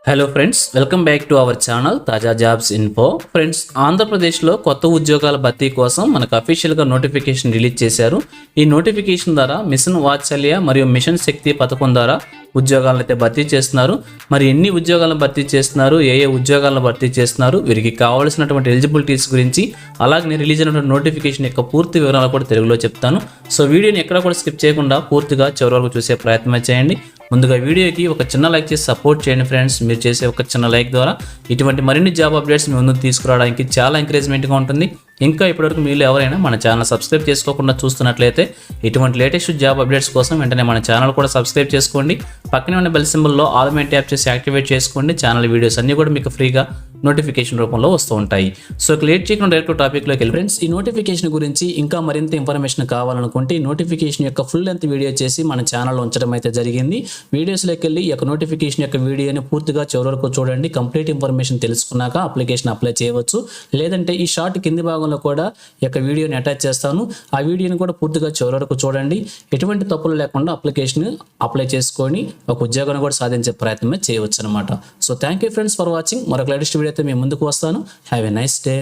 Hello friends, welcome back to our channel తాజా jobs info. Friends, ఆంధ్రప్రదేశ్లో కొత్త ఉద్యోగాల భర్తీ కోసం మనకు అఫీషియల్గా నోటిఫికేషన్ రిలీజ్ చేశారు. ఈ నోటిఫికేషన్ ద్వారా మిషన్ వాత్సల్య మరియు మిషన్ శక్తి పథకం ద్వారా ఉద్యోగాలను అయితే భర్తీ చేస్తున్నారు. మరి ఎన్ని ఉద్యోగాలను భర్తీ చేస్తున్నారు, ఏ ఉద్యోగాలను భర్తీ చేస్తున్నారు, వీరికి కావాల్సినటువంటి ఎలిజిబిలిటీస్ గురించి, అలాగే రిలీజ్ అయినటువంటి నోటిఫికేషన్ యొక్క పూర్తి వివరాలు కూడా తెలుగులో చెప్తాను. సో వీడియోని ఎక్కడ కూడా స్కిప్ చేయకుండా పూర్తిగా చివరి వరకు చూసే ప్రయత్నం చేయండి. ముందుగా వీడియోకి ఒక చిన్న లైక్ చేసి సపోర్ట్ చేయండి ఫ్రెండ్స్. మీరు చేసే ఒక చిన్న లైక్ ద్వారా ఇటువంటి మరిన్ని జాబ్ అప్డేట్స్ మీ ముందుకు తీసుకురావడానికి చాలా ఎంకరేజ్మెంట్గా ఉంటుంది. ఇంకా ఇప్పటివరకు మీరు ఎవరైనా మన ఛానల్ సబ్స్క్రైబ్ చేసుకోకుండా చూస్తున్నట్లయితే ఇటువంటి లేటెస్ట్ జాబ్ అప్డేట్స్ కోసం వెంటనే మన ఛానల్ కూడా సబ్స్క్రైబ్ చేసుకోండి. పక్కనే ఉన్న బెల్ సింబల్లో ఆల్ మే ట్యాప్ చేసి యాక్టివేట్ చేసుకోండి. ఛానల్ వీడియోస్ అన్ని కూడా మీకు ఫ్రీగా నోటిఫికేషన్ రూపంలో వస్తూ ఉంటాయి. సో లేట్ చేయకుండా డైరెక్ట్ టాపిక్లోకి వెళ్ళి ఫ్రెండ్స్, ఈ నోటిఫికేషన్ గురించి ఇంకా మరింత ఇన్ఫర్మేషన్ కావాలనుకుంటే ఈ నోటిఫికేషన్ యొక్క ఫుల్ లెంత్ వీడియో చేసి మన ఛానల్లో ఉంచడం అయితే జరిగింది. వీడియోస్లోకి వెళ్ళి ఈ యొక్క నోటిఫికేషన్ యొక్క వీడియోని పూర్తిగా చివరి వరకు చూడండి. కంప్లీట్ ఇన్ఫర్మేషన్ తెలుసుకున్నాక అప్లికేషన్ అప్లై చేయవచ్చు. లేదంటే ఈ షార్ట్ కింది భాగంలో కూడా ఈ యొక్క వీడియోని అటాచ్ చేస్తాను. ఆ వీడియోని కూడా పూర్తిగా చివరి వరకు చూడండి. ఎటువంటి తప్పులు లేకుండా అప్లికేషన్ అప్లై చేసుకొని ఒక ఉద్యోగాన్ని కూడా సాధించే ప్రయత్నమే చేయవచ్చు అనమాట. So thank you friends for watching. మరొక లేటెస్ట్ వీడియో అయితే మేము ముందుకు వస్తాను. Have a nice day.